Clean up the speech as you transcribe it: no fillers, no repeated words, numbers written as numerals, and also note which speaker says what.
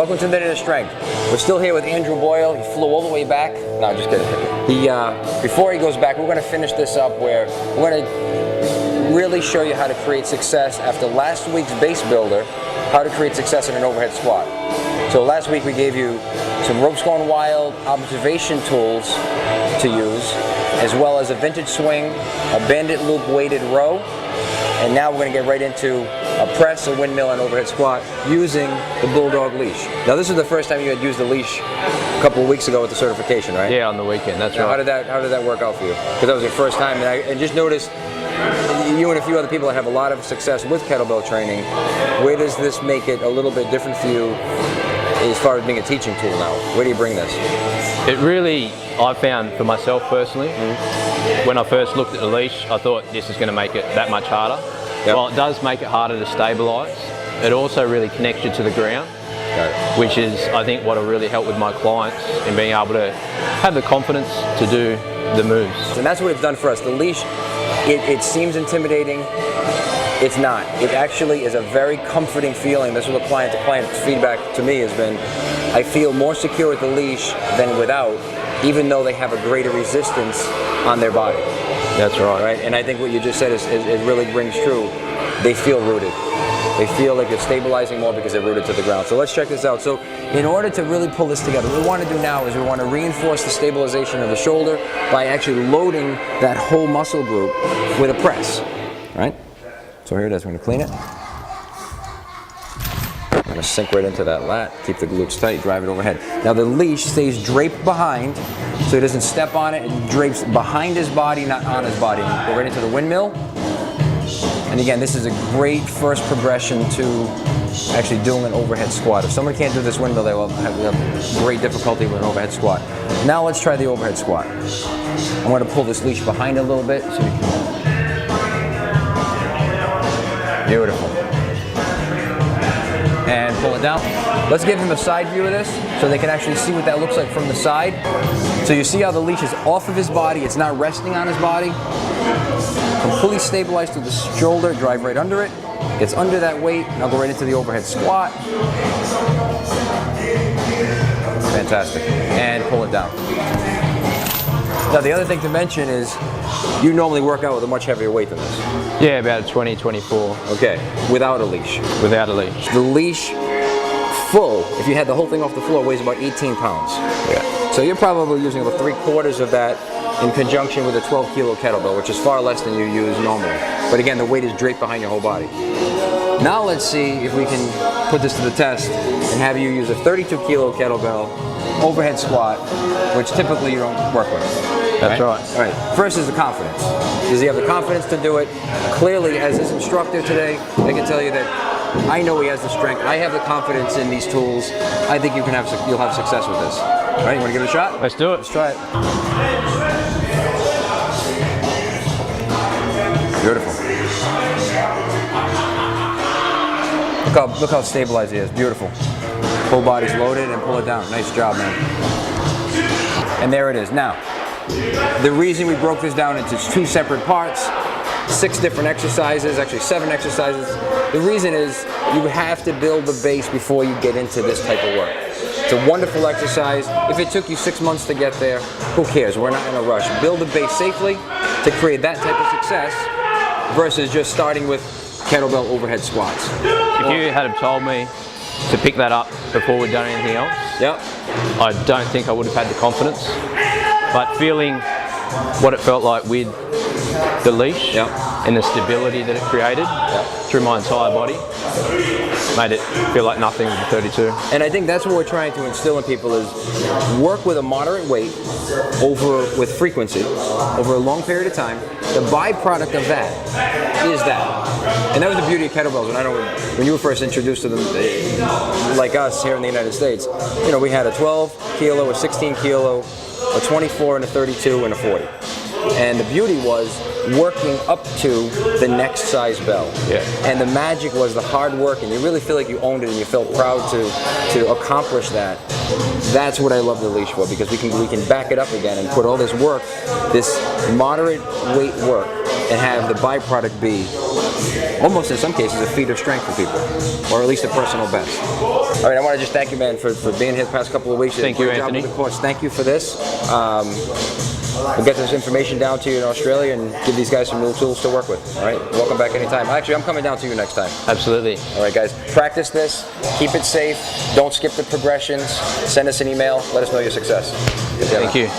Speaker 1: Welcome to the Minute of Strength. We're still here with Andrew Boyle. He flew all the way back. No, just kidding. Before he goes back, we're going to finish this up where we're going to really show you how to create success after last week's base builder, how to create success in an overhead squat. So last week we gave you some ropes going wild, observation tools to use, as well as a vintage swing, a bandit loop weighted row, and now we're going to get right into a press, a windmill, and overhead squat using the Bulldog leash. Now this is the first time you had used the leash a couple of weeks ago with the certification, right?
Speaker 2: Yeah, on the weekend, that's
Speaker 1: now,
Speaker 2: right.
Speaker 1: How did that work out for you? Because that was your first time, and I just noticed you and a few other people that have a lot of success with kettlebell training. Where does this make it a little bit different for you as far as being a teaching tool now? Where do you bring this?
Speaker 2: It really, I found for myself personally, when I first looked at the leash, I thought this is going to make it that much harder. Yep. While it does make it harder to stabilise, it also really connects you to the ground, which is, I think, what will really help with my clients in being able to have the confidence to do the moves.
Speaker 1: And that's what it's done for us. The leash, it seems intimidating. It's not. It actually is a very comforting feeling. This is what client-to-client feedback to me has been. I feel more secure with the leash than without, even though they have a greater resistance on their body.
Speaker 2: That's right.
Speaker 1: And I think what you just said is really rings true. They feel rooted. They feel like they're stabilizing more because they're rooted to the ground. So let's check this out. So in order to really pull this together, what we want to do now is we want to reinforce the stabilization of the shoulder by actually loading that whole muscle group with a press, right? So here it is. We're going to clean it. I'm going to sink right into that lat, keep the glutes tight, drive it overhead. Now the leash stays draped behind, so he doesn't step on it. It drapes behind his body, not on his body. Go right into the windmill. And again, this is a great first progression to actually doing an overhead squat. If someone can't do this windmill, they will have great difficulty with an overhead squat. Now let's try the overhead squat. I'm going to pull this leash behind a little bit so we can. Beautiful. And pull it down. Let's give them a side view of this so they can actually see what that looks like from the side. So you see how the leash is off of his body, it's not resting on his body. Completely stabilized through the shoulder, drive right under it. Gets under that weight, now go right into the overhead squat. Fantastic. And pull it down. Now the other thing to mention is you normally work out with a much heavier weight than this.
Speaker 2: Yeah, about 20, 24.
Speaker 1: Okay, without a leash.
Speaker 2: Without a leash.
Speaker 1: The leash full, if you had the whole thing off the floor, weighs about 18 pounds.
Speaker 2: Yeah.
Speaker 1: So you're probably using about 3/4 of that in conjunction with a 12-kilo kettlebell, which is far less than you use normally. But again, the weight is draped behind your whole body. Now let's see if we can put this to the test and have you use a 32-kilo kettlebell overhead squat, which typically you don't work with.
Speaker 2: That's right.
Speaker 1: All right. First is the confidence. Does he have the confidence to do it? Clearly, as his instructor today, I can tell you that I know he has the strength. I have the confidence in these tools. I think you'll have success with this. All right, you want to give it a shot?
Speaker 2: Let's do it.
Speaker 1: Let's try it. Beautiful. Look how stabilized he is. Beautiful. Whole body's loaded and pull it down. Nice job, man. And there it is. Now, the reason we broke this down into 2 separate parts, 6 different exercises, actually 7 exercises. The reason is you have to build the base before you get into this type of work. It's a wonderful exercise. If it took you 6 months to get there, who cares? We're not in a rush. Build the base safely to create that type of success versus just starting with kettlebell overhead squats.
Speaker 2: If you had have told me to pick that up before we'd done anything else,
Speaker 1: yep,
Speaker 2: I don't think I would have had the confidence. But feeling what it felt like with the leash,
Speaker 1: yep,
Speaker 2: and the stability that it created, yep, through my entire body made it feel like nothing with the 32.
Speaker 1: And I think that's what we're trying to instill in people is work with a moderate weight with frequency over a long period of time. The byproduct of that is that. And that was the beauty of kettlebells. And I know when you were first introduced to them, like us here in the United States, you know, we had a 12 kilo, a 16 kilo, a 24 and a 32 and a 40. And the beauty was working up to the next size bell.
Speaker 2: Yeah.
Speaker 1: And the magic was the hard work, and you really feel like you owned it and you felt proud to accomplish that. That's what I love the leash for, because we can back it up again and put all this work, this moderate weight work, and have the byproduct be, almost in some cases, a feat of strength for people, or at least a personal best. All right, I want to just thank you, man, for being here the past couple of weeks.
Speaker 2: Thank you,
Speaker 1: Great job
Speaker 2: Anthony.
Speaker 1: with the course. Thank you for this. We'll get this information down to you in Australia and give these guys some new tools to work with. All right, welcome back anytime. Actually, I'm coming down to you next time.
Speaker 2: Absolutely.
Speaker 1: All right, guys, practice this. Keep it safe. Don't skip the progressions. Send us an email. Let us know your success.
Speaker 2: Thank you.